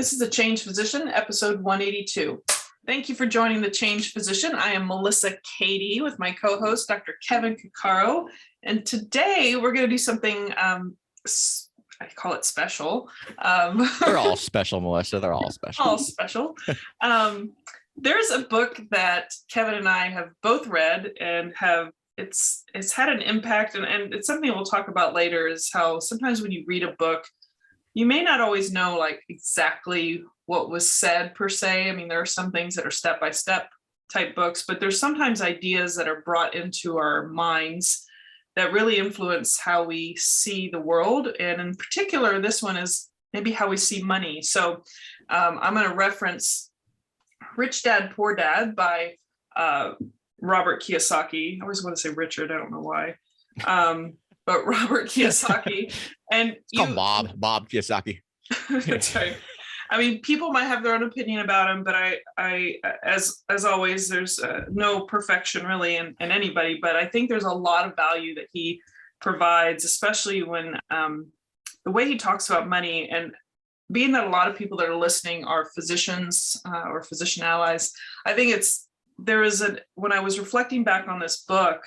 This is The Change Physician, episode 182. Thank you for joining The Change Physician. I am Melissa Cady with my co-host, Dr. Kevin Cuccaro. And today we're going to do something, I call it special. They're all special, Melissa. They're all special. All special. There's a book that Kevin and I have both read and it's had an impact. And it's something we'll talk about later, is how sometimes when you read a book, you may not always know like exactly what was said per se. I mean, there are some things that are step-by-step type books, but there's sometimes ideas that are brought into our minds that really influence how we see the world. And in particular, this one is maybe how we see money. So I'm going to reference Rich Dad, Poor Dad by Robert Kiyosaki. I always want to say Richard, I don't know why. But Robert Kiyosaki. And Bob Kiyosaki. That's right. I mean, people might have their own opinion about him, but I as always, there's no perfection really in anybody, but I think there's a lot of value that he provides, especially when the way he talks about money. And being that a lot of people that are listening are physicians or physician allies, I think when I was reflecting back on this book,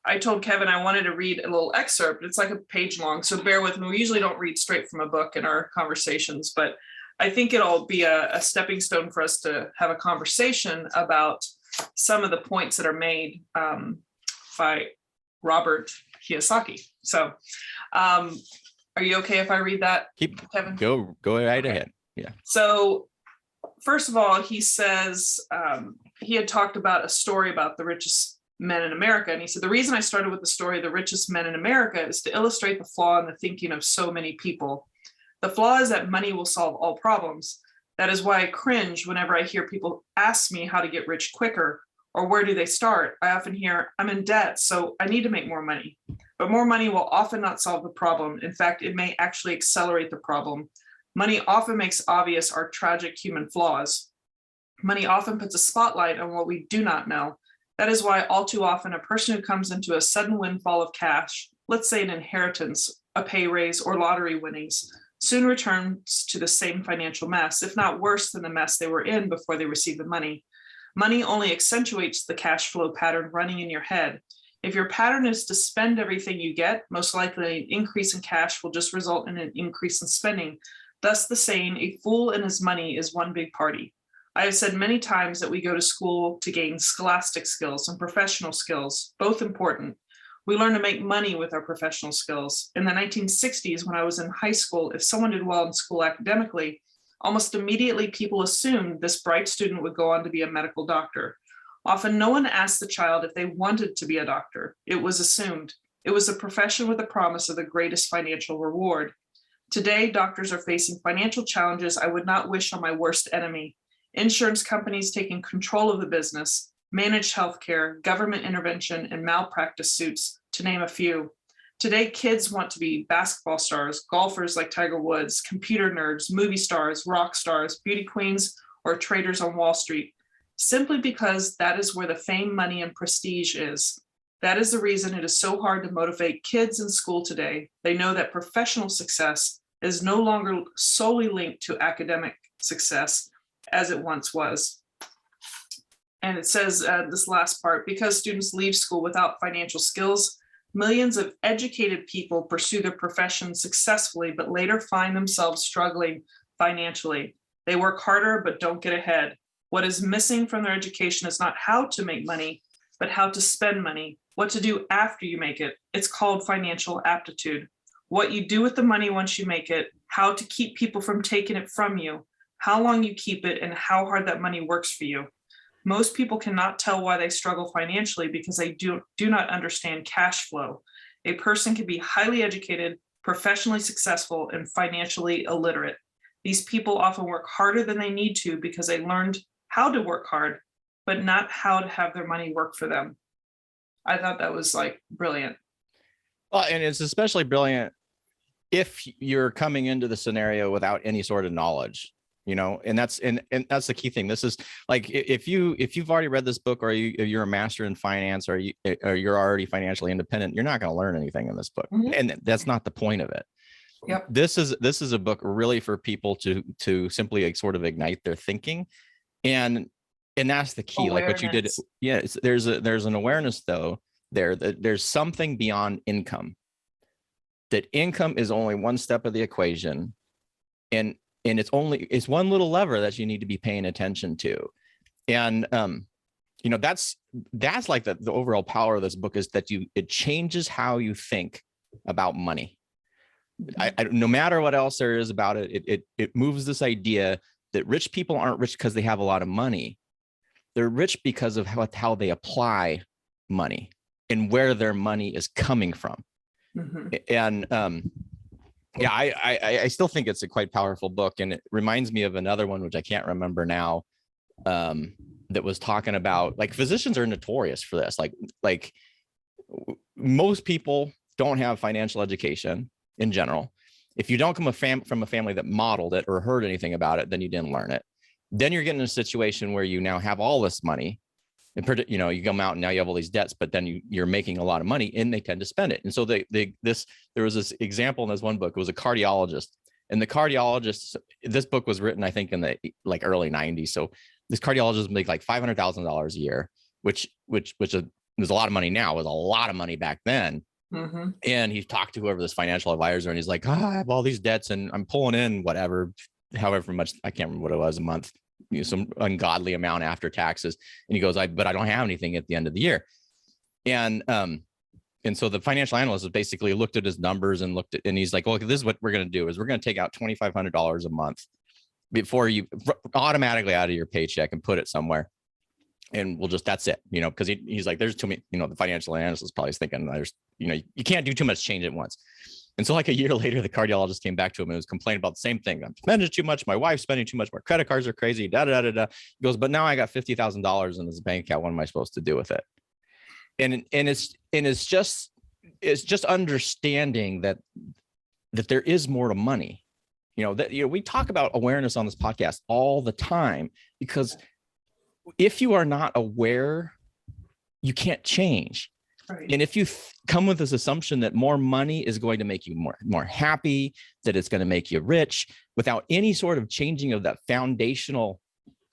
I told Kevin I wanted to read a little excerpt. It's like a page long, so bear with me. We usually don't read straight from a book in our conversations, but I think it'll be a stepping stone for us to have a conversation about some of the points that are made by Robert Kiyosaki. So are you okay if I read that, Kevin? Go right ahead. Yeah. So first of all, he says he had talked about a story about the richest men in America. And he said, the reason I started with the story of the richest men in America is to illustrate the flaw in the thinking of so many people. The flaw is that money will solve all problems. That is why I cringe whenever I hear people ask me how to get rich quicker or where do they start. I often hear, I'm in debt, so I need to make more money. But more money will often not solve the problem. In fact, it may actually accelerate the problem. Money often makes obvious our tragic human flaws. Money often puts a spotlight on what we do not know. That is why all too often a person who comes into a sudden windfall of cash, let's say an inheritance, a pay raise, or lottery winnings, soon returns to the same financial mess, if not worse than the mess they were in before they received the money. Money only accentuates the cash flow pattern running in your head. If your pattern is to spend everything you get, most likely an increase in cash will just result in an increase in spending. Thus the saying, a fool and his money is one big party. I have said many times that we go to school to gain scholastic skills and professional skills, both important. We learn to make money with our professional skills. In the 1960s, when I was in high school, if someone did well in school academically, almost immediately people assumed this bright student would go on to be a medical doctor. Often no one asked the child if they wanted to be a doctor. It was assumed. It was a profession with the promise of the greatest financial reward. Today, doctors are facing financial challenges I would not wish on my worst enemy. Insurance companies taking control of the business, managed healthcare, government intervention, and malpractice suits, to name a few. Today, kids want to be basketball stars, golfers like Tiger Woods, computer nerds, movie stars, rock stars, beauty queens, or traders on Wall Street, simply because that is where the fame, money, and prestige is. That is the reason it is so hard to motivate kids in school today. They know that professional success is no longer solely linked to academic success, as it once was. And it says this last part, because students leave school without financial skills, millions of educated people pursue their profession successfully, but later find themselves struggling financially. They work harder, but don't get ahead. What is missing from their education is not how to make money, but how to spend money, what to do after you make it. It's called financial aptitude. What you do with the money once you make it, how to keep people from taking it from you, how long you keep it, and how hard that money works for you. Most people cannot tell why they struggle financially because they do not understand cash flow. A person can be highly educated, professionally successful, and financially illiterate. These people often work harder than they need to because they learned how to work hard, but not how to have their money work for them. I thought that was like brilliant. Well, and it's especially brilliant if you're coming into the scenario without any sort of knowledge. And that's the key thing. This is like, if you've already read this book, or you're a master in finance, or you're already financially independent, you're not going to learn anything in this book. Mm-hmm. And that's not the point of it. Yep. This is a book really for people to simply like sort of ignite their thinking, and that's the key. Like what you did. Awareness. Yeah, there's an awareness though there that there's something beyond income. That income is only one step of the equation, and it's one little lever that you need to be paying attention to. And that's like the overall power of this book, is that it changes how you think about money. No matter what else there is about it, it moves this idea that rich people aren't rich because they have a lot of money. They're rich because of how they apply money and where their money is coming from. And yeah, I still think it's a quite powerful book, and it reminds me of another one which I can't remember now, that was talking about, like, physicians are notorious for this. Like most people don't have financial education in general. If you don't come from a family that modeled it or heard anything about it, then you didn't learn it. Then you're getting in a situation where you now have all this money, and you come out and now you have all these debts, but then you're making a lot of money and they tend to spend it. And so there was this example in this one book. It was a cardiologist, and the cardiologist, this book was written, I think, in the like early 90s. So this cardiologist make like $500,000 a year, which was a lot of money now, was a lot of money back then. And he talked to whoever this financial advisor, and he's like, I have all these debts and I'm pulling in however much, I can't remember what it was a month, some ungodly amount after taxes. And he goes, but I don't have anything at the end of the year. And so the financial analyst basically looked at his numbers and he's like, well, this is what we're going to do, is we're going to take out $2,500 a month before you automatically out of your paycheck and put it somewhere. And that's it, because he's like, there's too many, the financial analyst is probably thinking you can't do too much change at once. And so like a year later, the cardiologist came back to him and was complaining about the same thing. I'm spending too much. My wife's spending too much. My credit cards are crazy. Da, da, da, da. He goes, but now I got $50,000 in this bank account. What am I supposed to do with it? And it's just understanding that there is more to money. We talk about awareness on this podcast all the time, because if you are not aware, you can't change. Right. And if you come with this assumption that more money is going to make you more happy, that it's going to make you rich, without any sort of changing of that foundational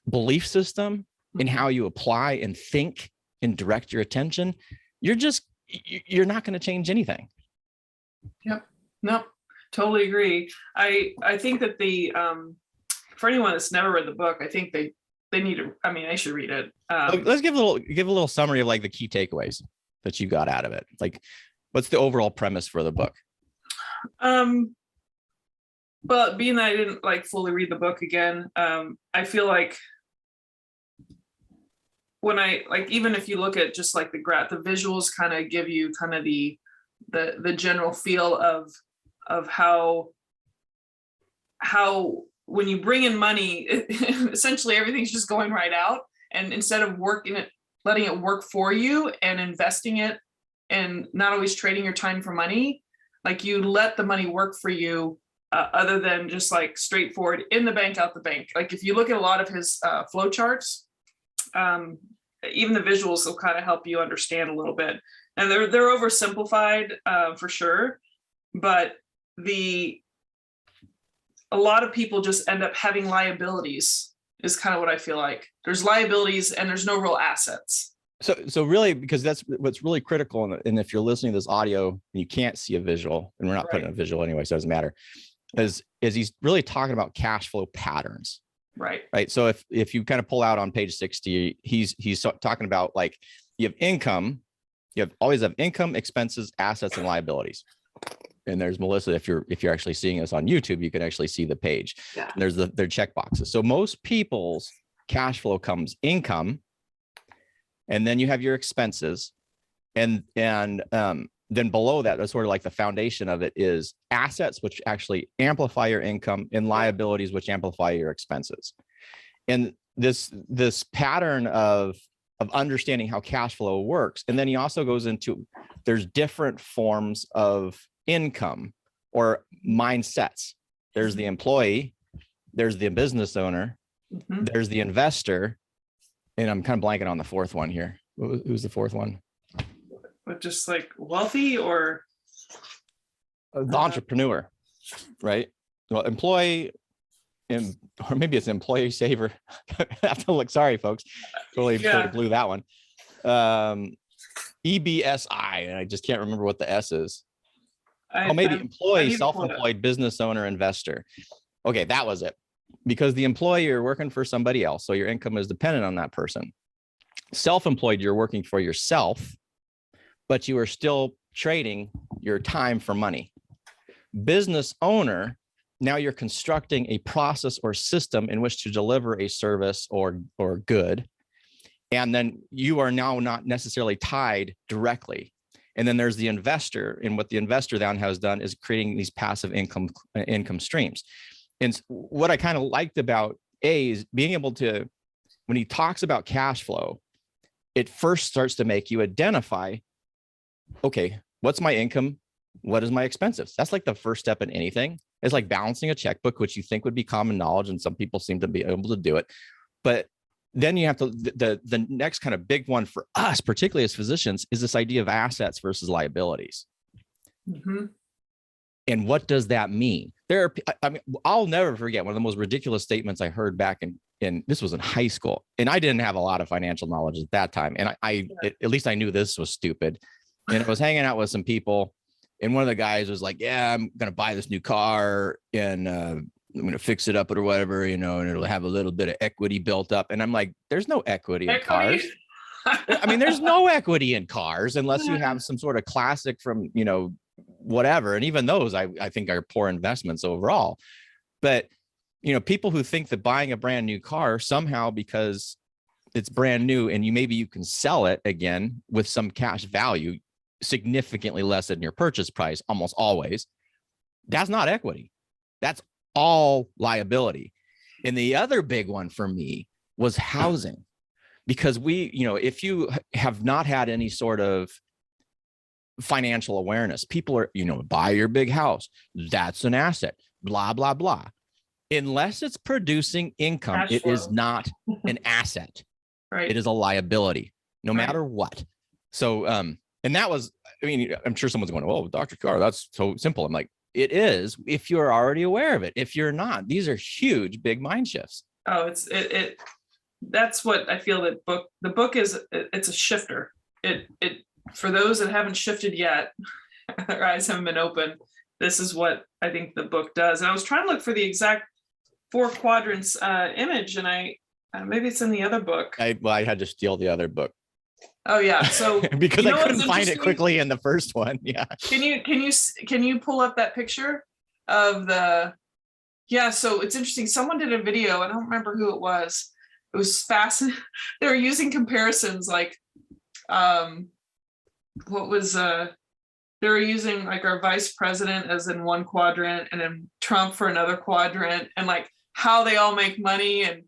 belief system in how you apply and think and direct your attention, you're not going to change anything. Yep. No, totally agree. I think that for anyone that's never read the book, I think they need to, they should read it. Let's give a little summary of like the key takeaways that you got out of it. Like, what's the overall premise for the book? But being that I didn't like fully read the book again, I feel like when even if you look at just like the visuals kind of give you kind of the general feel of how when you bring in money, essentially everything's just going right out. And instead of letting it work for you and investing it and not always trading your time for money, like you let the money work for you, other than just like straightforward in the bank, out the bank. Like if you look at a lot of his flow charts, even the visuals will kind of help you understand a little bit. And they're oversimplified for sure, but a lot of people just end up having liabilities is kind of what I feel like. There's liabilities and there's no real assets. So really, because that's what's really critical. And if you're listening to this audio and you can't see a visual, and we're not putting a visual anyway, so it doesn't matter, is he's really talking about cash flow patterns. Right. So if you kind of pull out on page 60, he's talking about, like, you have income, always have income, expenses, assets, and liabilities. And there's Melissa. If you're actually seeing us on YouTube, you can actually see the page. Yeah. And there's their check boxes. So most people's cash flow comes income, and then you have your expenses, and then below that, that's sort of like the foundation of it, is assets, which actually amplify your income, and liabilities, which amplify your expenses. And this pattern of understanding how cash flow works. And then he also goes into, there's different forms of income or mindsets. There's the employee, there's the business owner, there's the investor, and I'm kind of blanking on the fourth one here. Who's the fourth one? But just like wealthy, or the entrepreneur. right? Well, or maybe it's employee saver. I have to look. Sorry, folks. Totally blew that one. EBSI, and I just can't remember what the S is. Maybe employee, self-employed, business owner, investor. Okay, that was it. Because the employee, you're working for somebody else, so your income is dependent on that person. Self-employed, you're working for yourself, but you are still trading your time for money. Business owner, now you're constructing a process or system in which to deliver a service or good. And then you are now not necessarily tied directly. And then there's the investor, and what the investor then has done is creating these passive income streams. And what I kind of liked about A is being able to, when he talks about cash flow, it first starts to make you identify, okay, what's my income? What is my expenses? That's like the first step in anything. It's like balancing a checkbook, which you think would be common knowledge, and some people seem to be able to do it. But then you have to, the next kind of big one for us, particularly as physicians, is this idea of assets versus liabilities. Mm-hmm. And what does that mean? I mean, I'll never forget one of the most ridiculous statements I heard back in this was in high school, and I didn't have a lot of financial knowledge at that time. And at least I knew this was stupid. And I was hanging out with some people, and one of the guys was like, yeah, I'm going to buy this new car, and I'm going to fix it up or whatever, and it'll have a little bit of equity built up. And I'm like, there's no equity in cars. I mean, there's no equity in cars unless you have some sort of classic from, whatever. And even those, I think, are poor investments overall. But, people who think that buying a brand new car somehow, because it's brand new and maybe you can sell it again with some cash value significantly less than your purchase price, almost always, that's not equity. That's all liability. And the other big one for me was housing, because if you have not had any sort of financial awareness, people are, buy your big house, that's an asset, blah, blah, blah. Unless it's producing income, Cash it flow. is not an asset. Right. It is a liability, no matter what. So, and that was, I'm sure someone's going, oh, Dr. Cuccaro, that's so simple. I'm like, it is if you're already aware of it. If you're not, these are huge, big mind shifts. Oh, that's what I feel the book is. It's a shifter. It for those that haven't shifted yet, their eyes haven't been open. This is what I think the book does. And I was trying to look for the exact 4 quadrants image, and maybe it's in the other book. I had to steal the other book. Oh yeah, so because I couldn't find it quickly in the first one. Yeah. Can you pull up that picture of the? Yeah, so it's interesting. Someone did a video. I don't remember who it was. It was fascinating. They were using comparisons like, what was they were using like our vice president as in one quadrant, and then Trump for another quadrant, and like how they all make money, and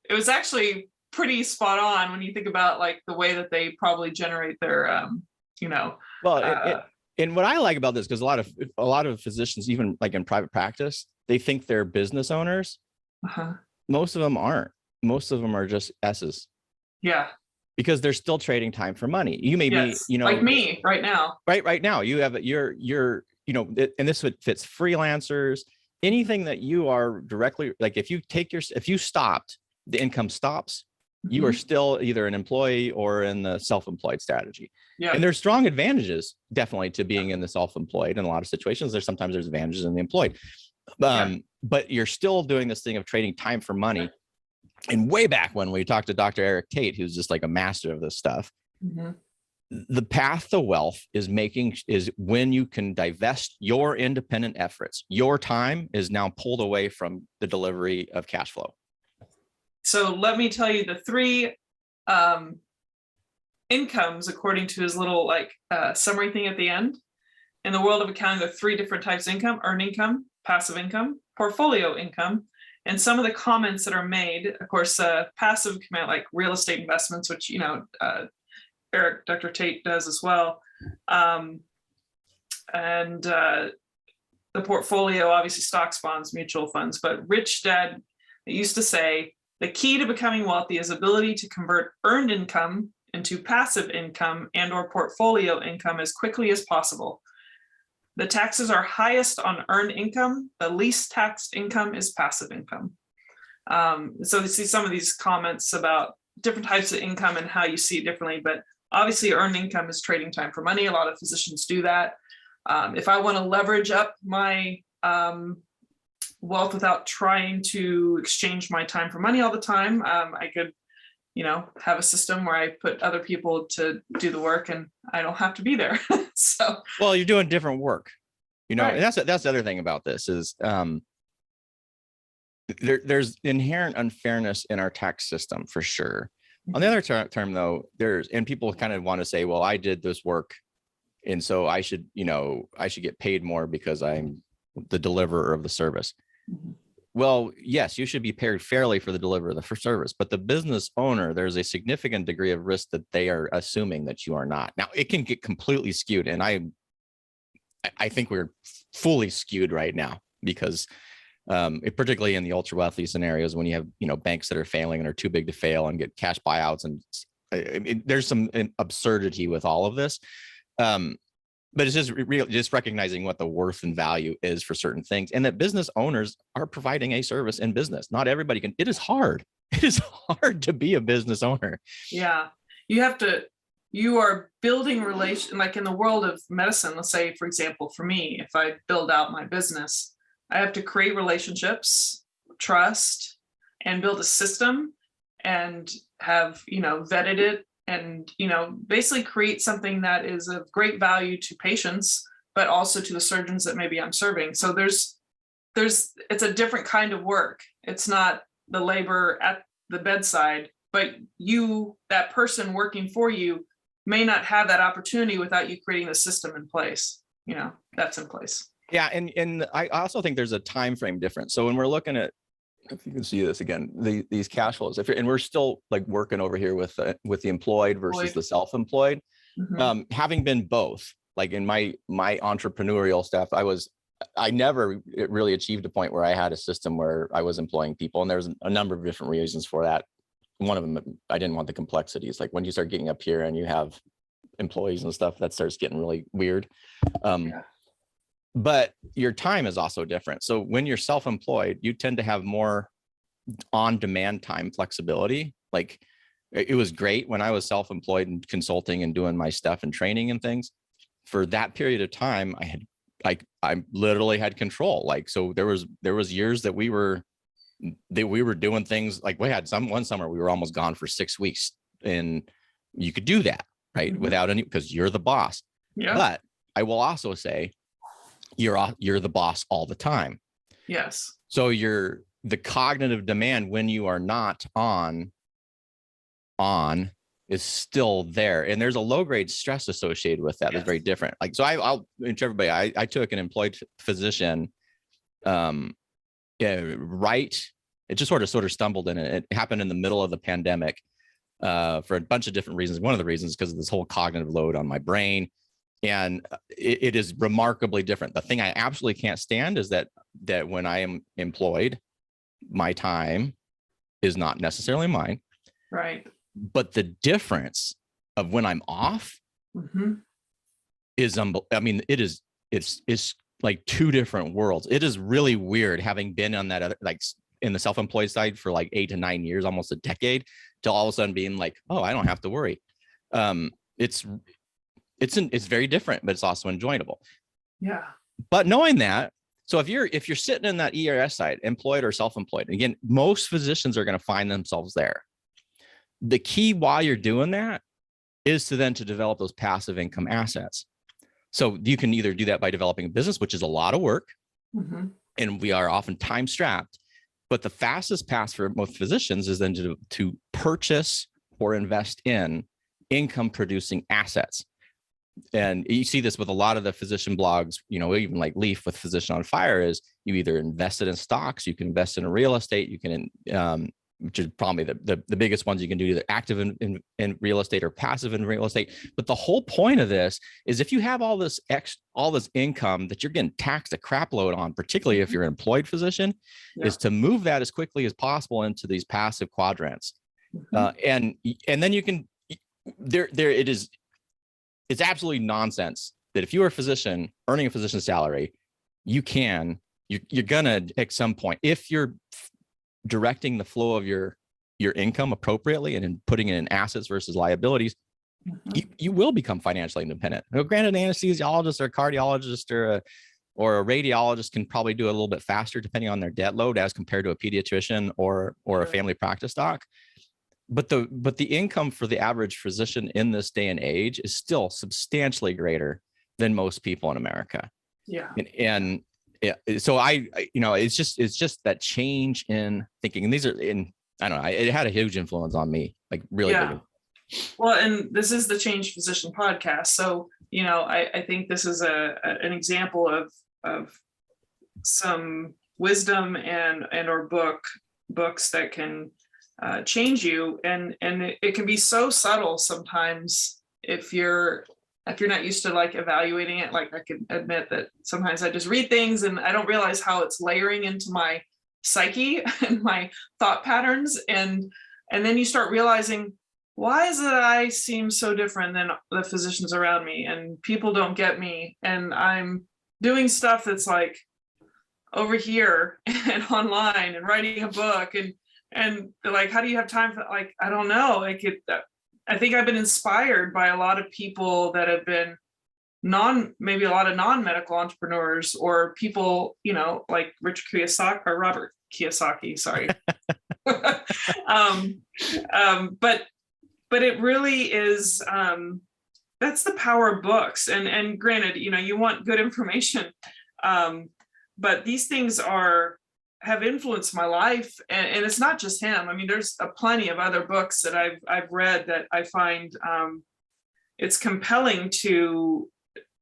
it was actually pretty spot on when you think about like the way that they probably generate their and what I like about this, because a lot of physicians, even like in private practice, they think they're business owners. Most of them aren't. Most of them are just S's. Yeah, because they're still trading time for money. You may be, like me right now. Right now, you have you're and this fits freelancers, anything that you are directly, like if you stopped, the income stops. You are still either an employee or in the self-employed strategy. Yeah. And there's strong advantages definitely to being in the self-employed. In a lot of situations, there's advantages in the employed. But you're still doing this thing of trading time for money. And way back when we talked to Dr. Eric Tate, who's just like a master of this stuff, the path to wealth is when you can divest your independent efforts. Your time is now pulled away from the delivery of cash flow. So let me tell you the 3 incomes, according to his little summary thing at the end. In the world of accounting, there are 3 different types of income: earned income, passive income, portfolio income. And some of the comments that are made, of course, passive come out like real estate investments, which, Dr. Tate does as well. And the portfolio, obviously stocks, bonds, mutual funds. But Rich Dad used to say, the key to becoming wealthy is ability to convert earned income into passive income and or portfolio income as quickly as possible. The taxes are highest on earned income. The least taxed income is passive income. So you see some of these comments about different types of income and how you see it differently, but obviously earned income is trading time for money. A lot of physicians do that. If I want to leverage up my wealth without trying to exchange my time for money all the time, I could, have a system where I put other people to do the work and I don't have to be there. So, well, you're doing different work, right. and that's the other thing about this is there's inherent unfairness in our tax system for sure. On the other term though, and people kind of want to say, well, I did this work and so I should get paid more because I'm the deliverer of the service. Mm-hmm. Well, yes, you should be paid fairly for the delivery of the service, but the business owner, there's a significant degree of risk that they are assuming that you are not. Now, it can get completely skewed, and I think we're fully skewed right now because particularly in the ultra wealthy scenarios, when you have banks that are failing and are too big to fail and get cash buyouts, and there's some absurdity with all of this. But it's just recognizing what the worth and value is for certain things, and that business owners are providing a service in business. Not everybody can. It is hard. It is hard to be a business owner. Yeah, you are building relation, like in the world of medicine. Let's say, for example, for me, if I build out my business, I have to create relationships, trust, and build a system, and have vetted it, and basically create something that is of great value to patients, but also to the surgeons that maybe I'm serving. So it's a different kind of work. It's not the labor at the bedside, but that person working for you, may not have that opportunity without you creating the system in place. That's in place. Yeah, and I also think there's a time frame difference. So when we're looking at, if you can see this again, these cash flows, and we're still like working over here with the employed versus the self-employed. Mm-hmm. Having been both, like in my entrepreneurial stuff, I never really achieved a point where I had a system where I was employing people, and there's a number of different reasons for that. One of them, I didn't want the complexities. Like when you start getting up here and you have employees and stuff, that starts getting really weird. Yeah. But your time is also different. So when you're self-employed, you tend to have more on-demand time flexibility. Like it was great when I was self-employed and consulting and doing my stuff and training and things. For that period of time, I literally had control. Like, so there was years that we were doing things like we had one summer we were almost gone for 6 weeks, and you could do that, right? Mm-hmm. Without because you're the boss. Yeah. But I will also say you're the boss all the time. Yes. So the cognitive demand when you are not on is still there, and there's a low grade stress associated with that. Yes. That's very different. Like, so I'll to everybody, I took an employed physician, right. It just sort of stumbled in it. It happened in the middle of the pandemic for a bunch of different reasons. One of the reasons is because of this whole cognitive load on my brain. And it is remarkably different. The thing I absolutely can't stand is that when I am employed, my time is not necessarily mine. Right. But the difference of when I'm off mm-hmm. is, it's like two different worlds. It is really weird having been on that other, like in the self-employed side for like 8 to 9 years, almost a decade, to all of a sudden being like, oh, I don't have to worry. It's very different, but it's also enjoyable. Yeah. But knowing that, so if you're sitting in that ERS side, employed or self-employed, again, most physicians are going to find themselves there. The key while you're doing that is to develop those passive income assets. So you can either do that by developing a business, which is a lot of work, mm-hmm. and we are often time strapped. But the fastest path for most physicians is then to purchase or invest in income producing assets. And you see this with a lot of the physician blogs, even like Leaf with Physician on Fire, is you either invested in stocks, you can invest in real estate, you can, which is probably the biggest ones you can do, either active in real estate or passive in real estate. But the whole point of this is if you have all this income that you're getting taxed a crap load on, particularly if you're an employed physician, yeah. is to move that as quickly as possible into these passive quadrants. Mm-hmm. And then you can, it is, it's absolutely nonsense that if you are a physician earning a physician's salary, you're gonna at some point, if you're directing the flow of your income appropriately and in putting it in assets versus liabilities, you will become financially independent. Now, granted, an anesthesiologist or a cardiologist or a radiologist can probably do a little bit faster depending on their debt load as compared to a pediatrician or a family practice doc. But the income for the average physician in this day and age is still substantially greater than most people in America. Yeah. And so it's just that change in thinking. And these are I don't know, it had a huge influence on me, like really big. Well, and this is the Change Physician podcast. So, I think this is an example of some wisdom and or books that can change you. And it can be so subtle sometimes if you're not used to like evaluating it. Like I can admit that sometimes I just read things and I don't realize how it's layering into my psyche and my thought patterns. And then you start realizing, why is it I seem so different than the physicians around me, and people don't get me, and I'm doing stuff that's like over here and online and writing a book and they're like, how do you have time for, like, I don't know, like I think I've been inspired by a lot of people that have been maybe a lot of non-medical entrepreneurs or people, like Richard Kiyosaki or Robert Kiyosaki, sorry. But it really is, that's the power of books. And granted, you want good information, but these things have influenced my life. And it's not just him. I mean, there's plenty of other books that I've read that I find it's compelling to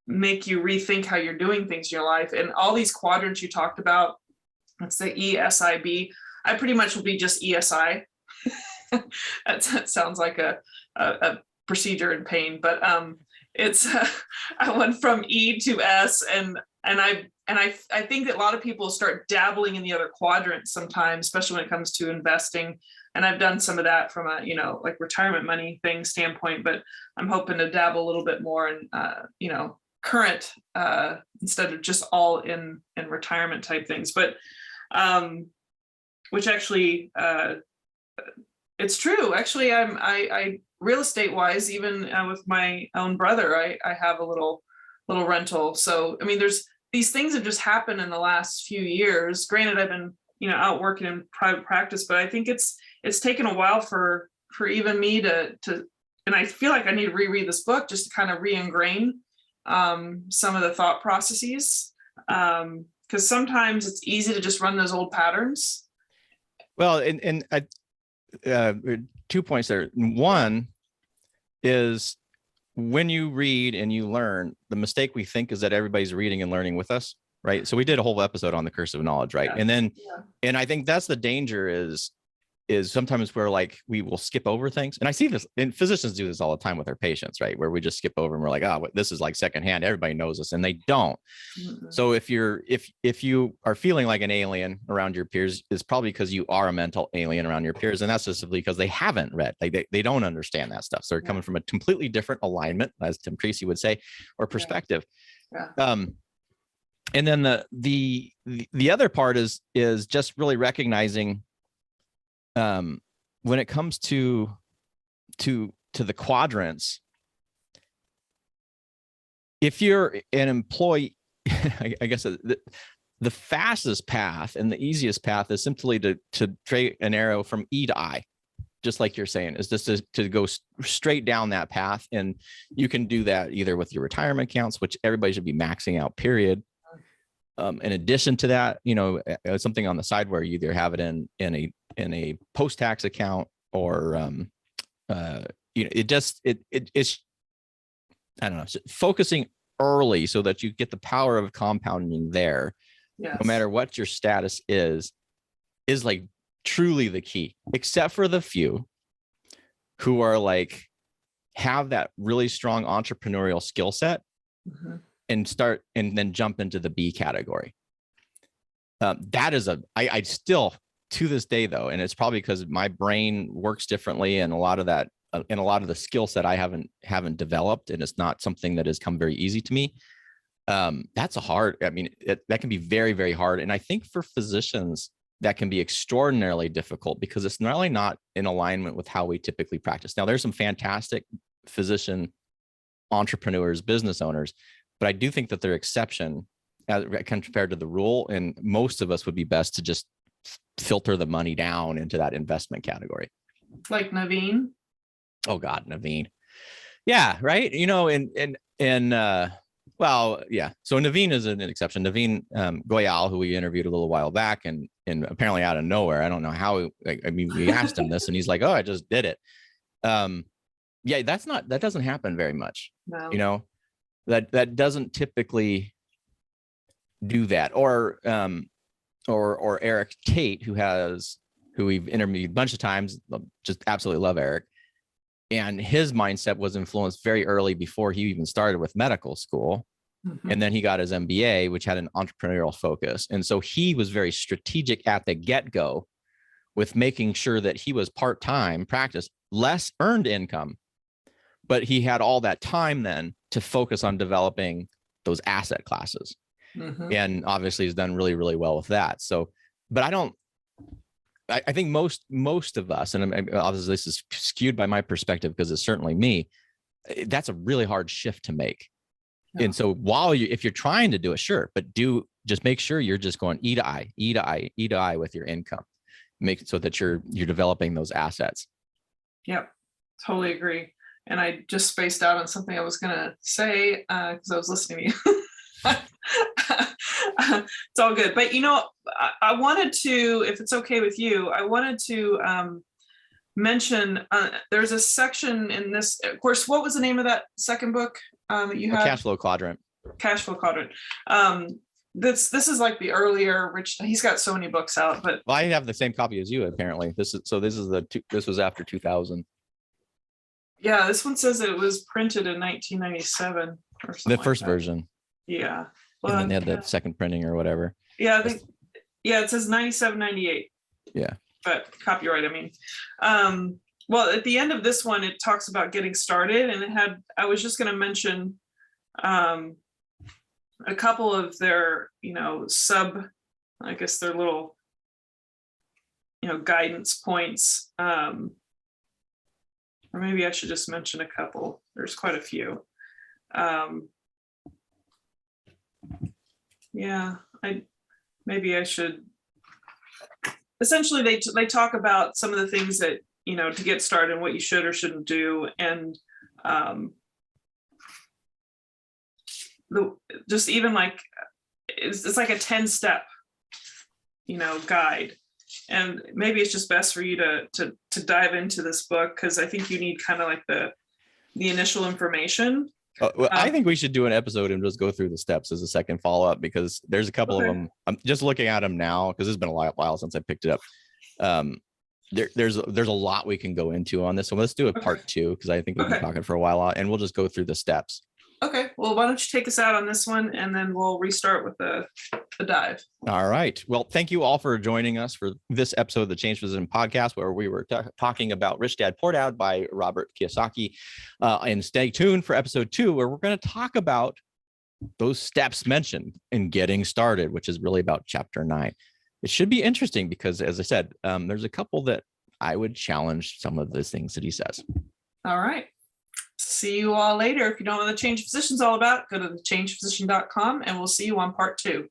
make you rethink how you're doing things in your life. And all these quadrants you talked about, let's say ESIB, I pretty much will be just ESI. That sounds like a procedure in pain, but it's I went from E to S, and I think that a lot of people start dabbling in the other quadrants sometimes, especially when it comes to investing. And I've done some of that from a like retirement money thing standpoint, but I'm hoping to dabble a little bit more in current instead of just all in retirement type things. But which actually it's true. Actually, I real estate wise, even with my own brother, I have a little rental. So, I mean, there's these things that just happened in the last few years. Granted, I've been, out working in private practice, but I think it's taken a while for even me to, and I feel like I need to reread this book just to kind of re-ingrain some of the thought processes. Because sometimes it's easy to just run those old patterns. Well, and 2 points there. One is when you read and you learn, the mistake we think is that everybody's reading and learning with us, right? So we did a whole episode on the curse of knowledge, right? Yeah. And I think that's the danger is sometimes we're like, we will skip over things. And I see this, and physicians do this all the time with their patients, right? Where we just skip over and we're like, oh, this is like secondhand. Everybody knows this, and they don't. Mm-hmm. So if you are feeling like an alien around your peers, it's probably because you are a mental alien around your peers. And that's just simply because they haven't read, like they don't understand that stuff. So they're coming from a completely different alignment, as Tim Creasy would say, or perspective. Yeah. And then the other part is just really recognizing when it comes to the quadrants, if you're an employee, I guess the fastest path and the easiest path is simply to trade an arrow from E to I, just like you're saying, is just to go straight down that path. And you can do that either with your retirement accounts, which everybody should be maxing out, period. In addition to that, something on the side where you either have it in a post-tax account or it's I don't know, focusing early so that you get the power of compounding there. Yes. No matter what your status is like truly the key, except for the few who are like have that really strong entrepreneurial skill set. Mm-hmm. And then jump into the B category. That is I still, to this day though, and it's probably because my brain works differently and a lot of that and a lot of the skill set I haven't developed, and it's not something that has come very easy to me. That's a hard, I mean, that can be very, very hard. And I think for physicians, that can be extraordinarily difficult because it's not only not in alignment with how we typically practice. Now, there's some fantastic physician entrepreneurs, business owners, but I do think that they're exception as compared to the rule. And most of us would be best to just filter the money down into that investment category. Like Naveen. Oh God, Naveen. Yeah, right. You know, well, yeah. So Naveen is an exception. Naveen Goyal, who we interviewed a little while back, and apparently out of nowhere, I don't know how. I mean, we asked him this, and he's like, "Oh, I just did it." Yeah, that doesn't happen very much. No. You know, that doesn't typically do that. Or Eric Tate, who we've interviewed a bunch of times, just absolutely love Eric. And his mindset was influenced very early before he even started with medical school. Mm-hmm. And then he got his MBA, which had an entrepreneurial focus. And so he was very strategic at the get-go with making sure that he was part-time practice, less earned income, but he had all that time then to focus on developing those asset classes. Mm-hmm. And obviously he's done really, really well with that. So, but I think most of us, and obviously this is skewed by my perspective because it's certainly me, that's a really hard shift to make. Yeah. And so if you're trying to do it, sure, but just make sure you're just going E to I with your income, make it so that you're developing those assets. Yep, totally agree. And I just spaced out on something I was going to say because I was listening to you. It's all good. But, I wanted to, if it's okay with you, I wanted to mention there's a section in this, of course, what was the name of that second book that you had? Cash Flow Quadrant. Cash Flow Quadrant. This is like the earlier Rich. He's got so many books out, but well, I have the same copy as you apparently. This was after 2000. Yeah, this one says it was printed in 1997 or something. The first version. Yeah. Well, and then they had the second printing or whatever. Yeah, I think. Yeah, it says 97, 98. Yeah. But copyright, I mean. Well, at the end of this one, it talks about getting started, and I was just going to mention a couple of their, I guess their little, guidance points. Or maybe I should just mention a couple. There's quite a few. Yeah, maybe I should. Essentially, they talk about some of the things that, to get started, what you should or shouldn't do. And just even like, it's like a 10-step, guide. And maybe it's just best for you to dive into this book, because I think you need kind of like the initial information. Well, I think we should do an episode and just go through the steps as a second follow-up, because there's a couple of them. I'm just looking at them now because it's been a while since I picked it up. There's a lot we can go into on this. So let's do a part 2, because I think we've been talking for a while, and we'll just go through the steps. Okay. Well, why don't you take us out on this one, and then we'll restart with the dive. All right. Well, thank you all for joining us for this episode of the Change Physician podcast, where we were talking about Rich Dad Poor Dad by Robert Kiyosaki. And stay tuned for episode 2, where we're going to talk about those steps mentioned in getting started, which is really about chapter 9. It should be interesting because, as I said, there's a couple that I would challenge some of the things that he says. All right. See you all later. If you don't know what the Change Physician is all about, go to thechangephysician.com, and we'll see you on part 2.